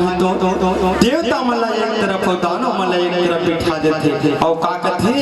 देवता मला एक तरफ और दानव मला एक तरफ बिठा देते और का कथे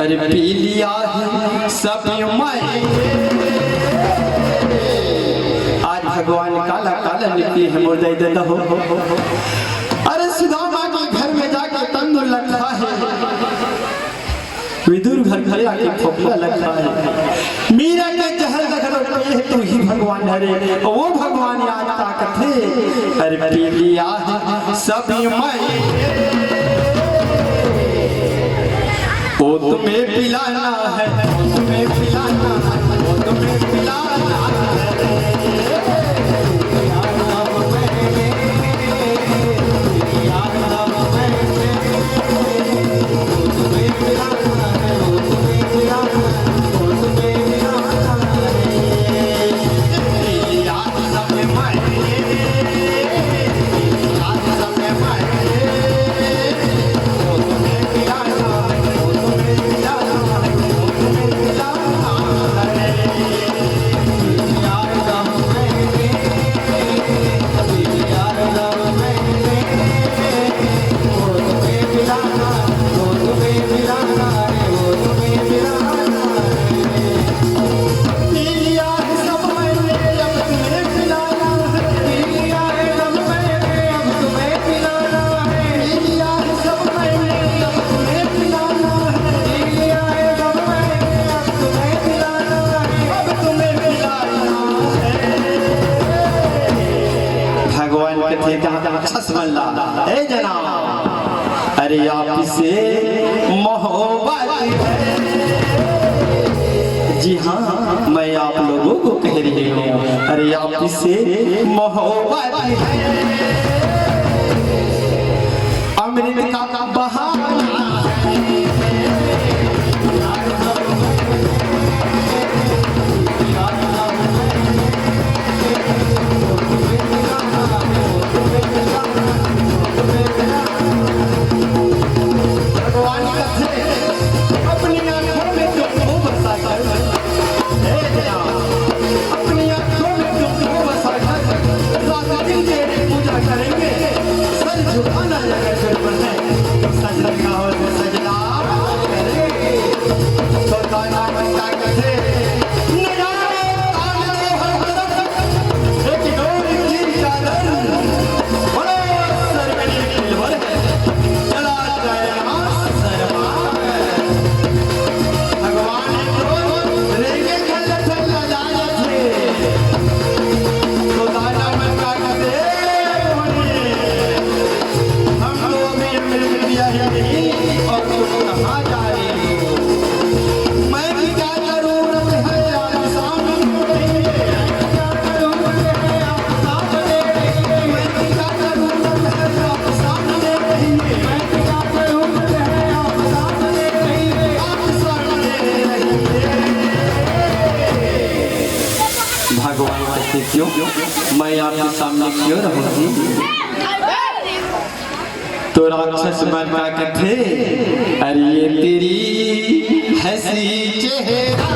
अरे पी लिया है सब मैं आज भगवान काला काला लिखी है मुर्दा देता हो। अरे सुदामा के घर में जाके तंदूर भैया की फोफला लगता है मीरा के जहर लगलो ये तू ही भगवान हरे वो भगवान आज ताकत है अरे पी लिया है सभी मैं वो तुम्हें पिलाना है वो तुम्हें पिलाना है वो तुम्हें पिलाना है अरे आप से मोहब्बत है जी हाँ मैं आप लोगों को कह रही हूँ अरे आप से मोहब्बत है अमृत का बहाना क्यों मैं आपके सामने क्यों रहूंगी तो राक्षस मन का कथे अरे ये तेरी हंसी चेहरा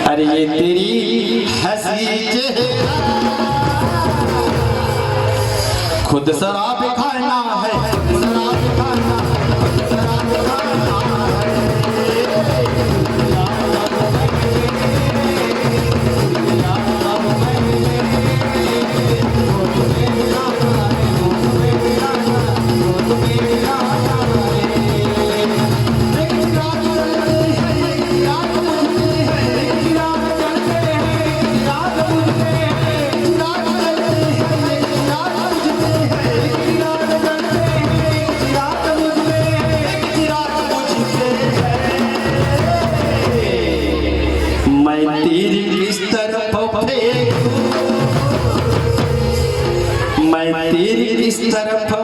अरे ये तेरी हंसी चेहरा खुद शराब खाना है शराब खाना तेरी इस तरफ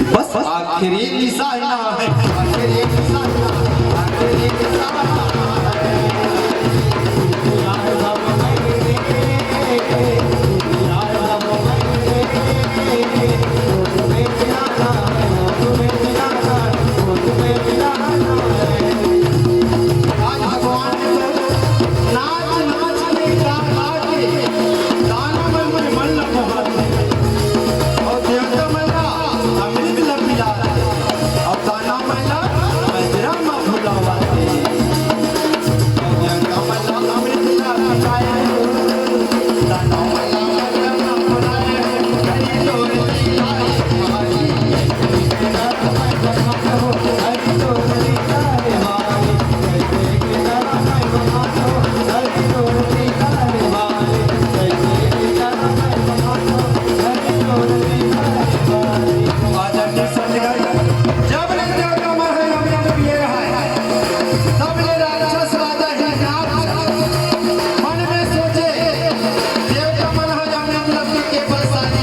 बस आखिरी निशाना है आखिरी निशाना आखिरी निशाना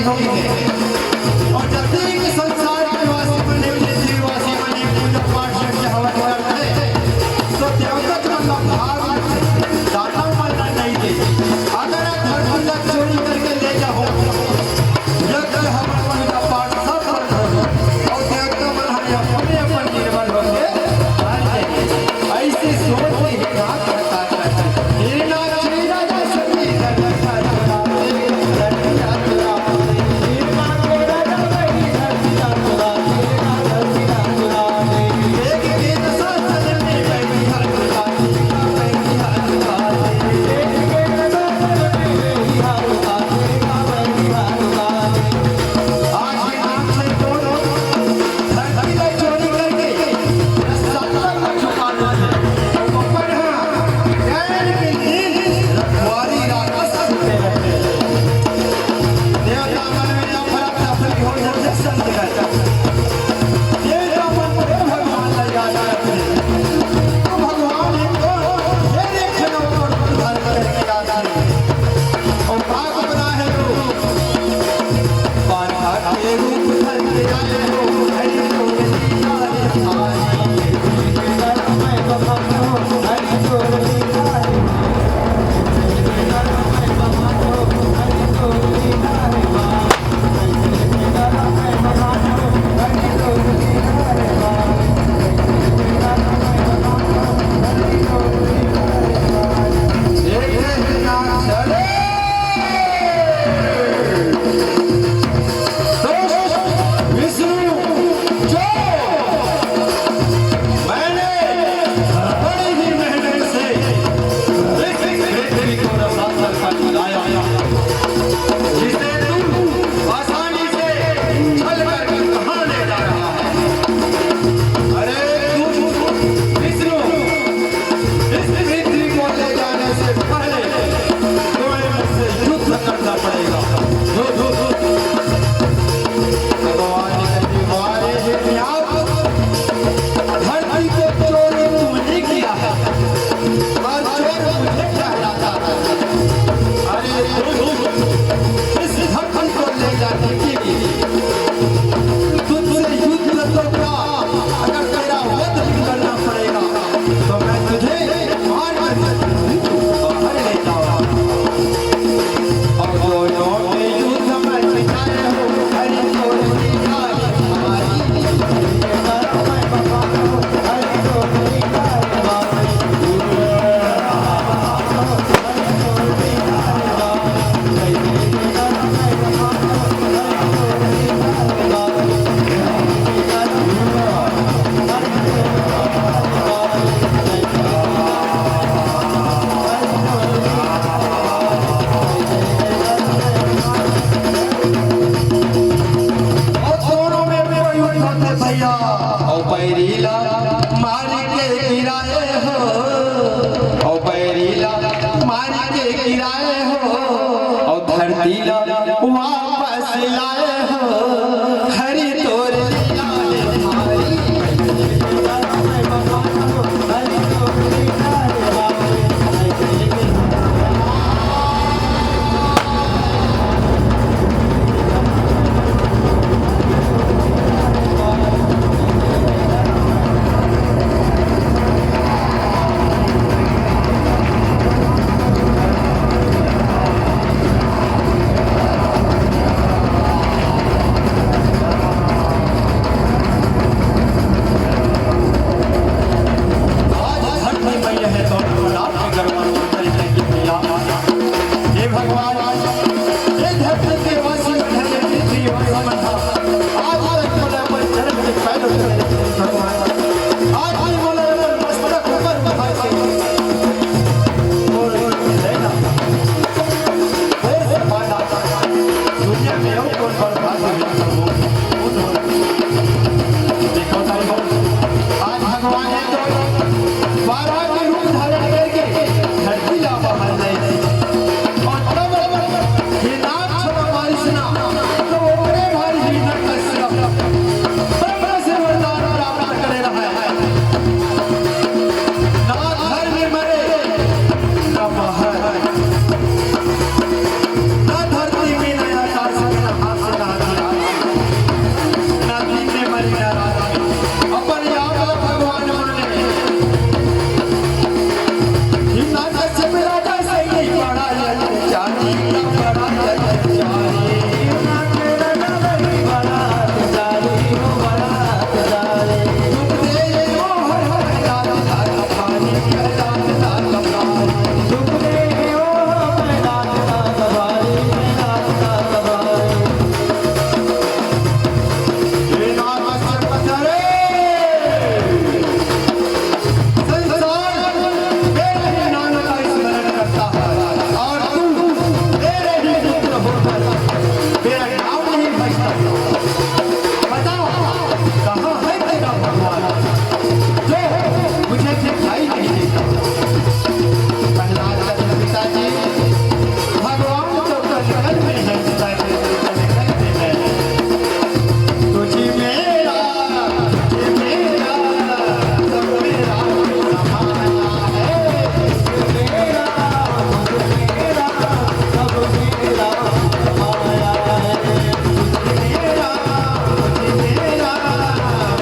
वासी होगी और जल्दी के संसार के वासी बने पृथ्वीवासी बने पूजा पाठ यज्ञ हवन करते तो देवदत्त का भाग दाता मरना नहीं दे। अगर आप धर्म का चोरी करके ले जाओ यज्ञ हवन पूजा पाठ सब बंद हो और देवता मन अपने अपन निर्बल होंगे ऐसे सोच ही कहा करता वापस लाए हो हरि तोर मेरा नाम नहीं बचता। बताओ कहाँ है तेरा भगवान जो मुझे दिखाई नहीं देता। प्रहलाद के पिताजी भगवान तो कल में है, तुझे मेरा तुझे मेरा सब मेरा समाया है। तुझे मेरा सब मेरा समाया है। तुझे मेरा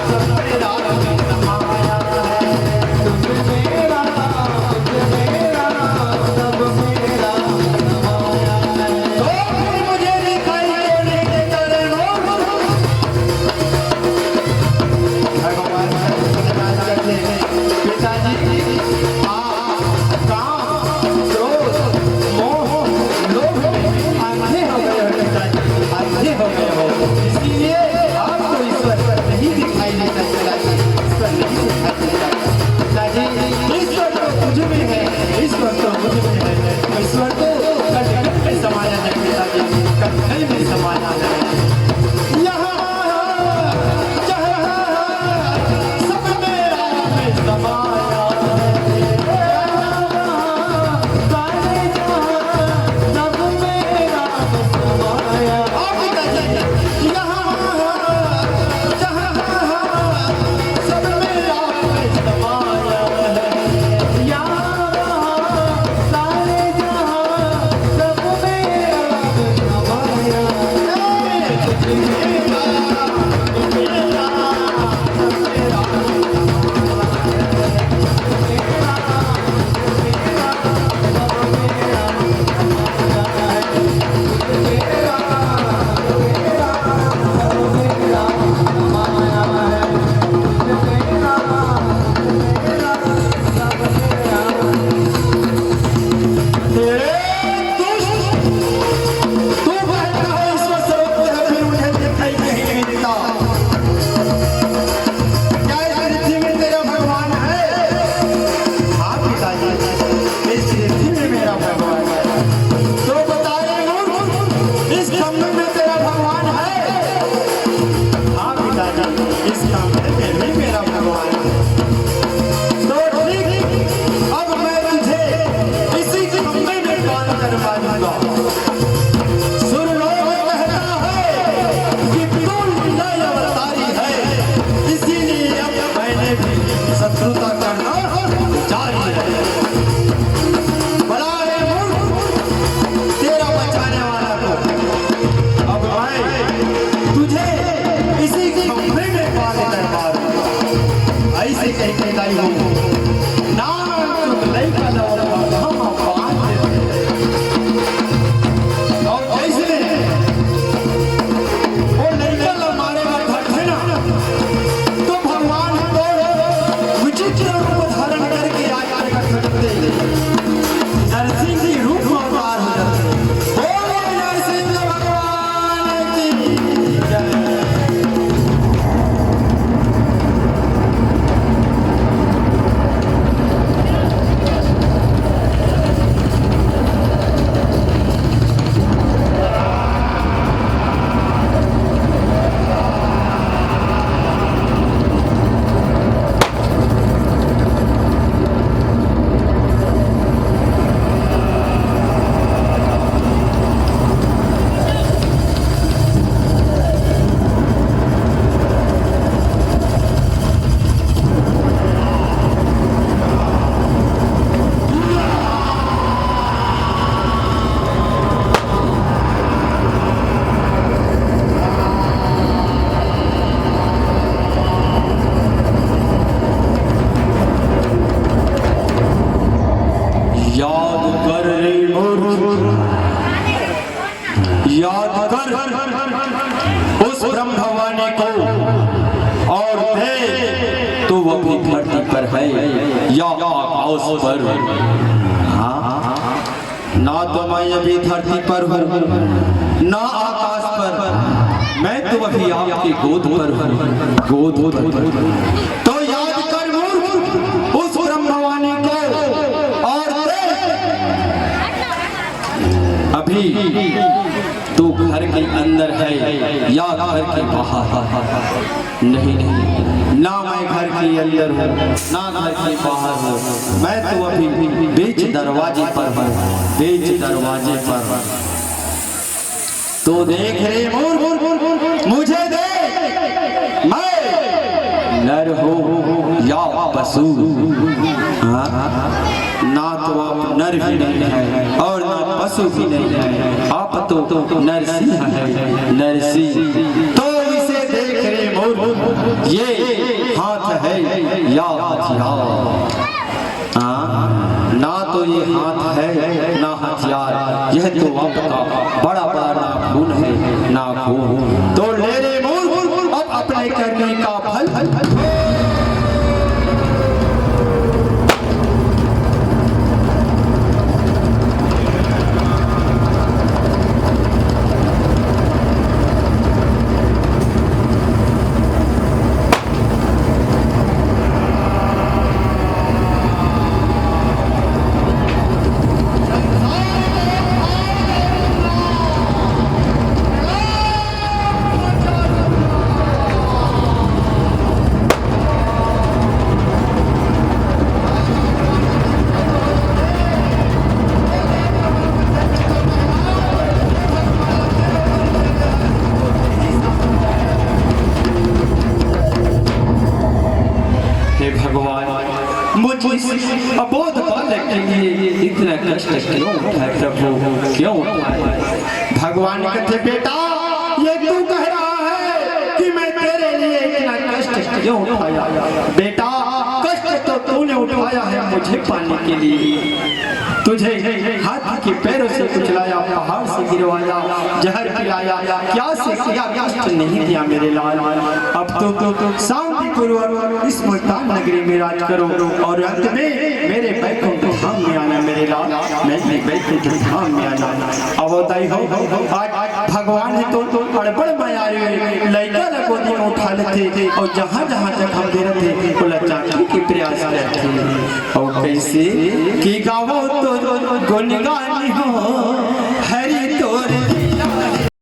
सब मेरा समाया है। तुझे मेरा सब मेरा समाया है। तो मुझे दिखाई देने के कारण भगवान करते हैं पिताजी काम क्रोध मोह लोभ अंधे हो गए हो पिताजी, अंधे हो गए हो, इसलिए आपको ईश्वर नहीं दिखाई देता पिताजी, ईश्वर नहीं दिखाई देता पिताजी। ईश्वर तो मुझ में है, ईश्वर तो मुझ में है, ईश्वर तो कटघरे में समाया है पिताजी, कटघरे में समाया है। शत्रुता करना जारी है। बड़ा है मूर्ख तेरा बचाने वाला को। अब मैं तुझे इसी की खंभे में बांध कर मारूंगा। ऐसे कहते लाई हूँ नाम चुप नहीं कर हम बांध देते। और जैसे वो लेकर मारेगा धड़ ना तो भगवान विचित्र रूप धारण करके आकर खटकते नरसिंह जी रूप में अवतार हो जाते। बोलो नरसिंह भगवान की जय। याद कर उस ब्रह्म भवानी को और दे तो वो भी धरती पर है या आकाश पर। हाँ ना तो मैं अभी धरती पर हूँ ना आकाश पर, मैं तो अभी आपकी गोद पर हूँ, गोद पर। तो याद कर मूर्ख उस ब्रह्म भवानी को और दे अभी तू घर के अंदर है या घर के बाहर? नहीं नहीं, ना मैं घर के अंदर हूँ ना घर के बाहर हूँ, मैं तो अभी बीच दरवाजे पर हूँ, बीच दरवाजे पर। तो देख रे मोर, मुझे देख, मैं नर हूँ या पशु? ना तो आप नर भी नहीं है और ना पशु भी नहीं है, आप तो नरसिंह है, नरसिंह। तो इसे देख रे मोर, ये हाथ है या हथियार? ना तो ये हाथ है ना हथियार, यह तो आपका बड़ा बड़ा नाखून है, नाखून। तो ले रे मोर अब अपने करने का फल। अबोध बालक के लिए इतना कष्ट क्यों उठाए प्रभु, क्यों उठाए? भगवान कहते बेटा ये तू कह रहा है कि मैं तेरे लिए इतना कष्ट क्यों उठाया? बेटा कष्ट तो तूने उठाया है मुझे पाने के लिए, तुझे हाथी के पैरों से कुचलाया, पहाड़ से गिरवाया, जहर पिलाया, क्या से क्या कष्ट नहीं दिया मेरे लाल। अब तो शांति पूर्वक इस मुल्तान नगरी में राज करो और अंत में मेरे बैकुंठ धाम में आना मेरे लाल, मेरे बैकुंठ धाम में आना। अब बताई हो आज भगवान ने तो अड़बड़ माया लड़का गोदी में उठा लेते थे और जहाँ जहाँ जगह दे रहे थे वो लचाने के प्रयास करते और कैसे कि गाँव तो गुनगान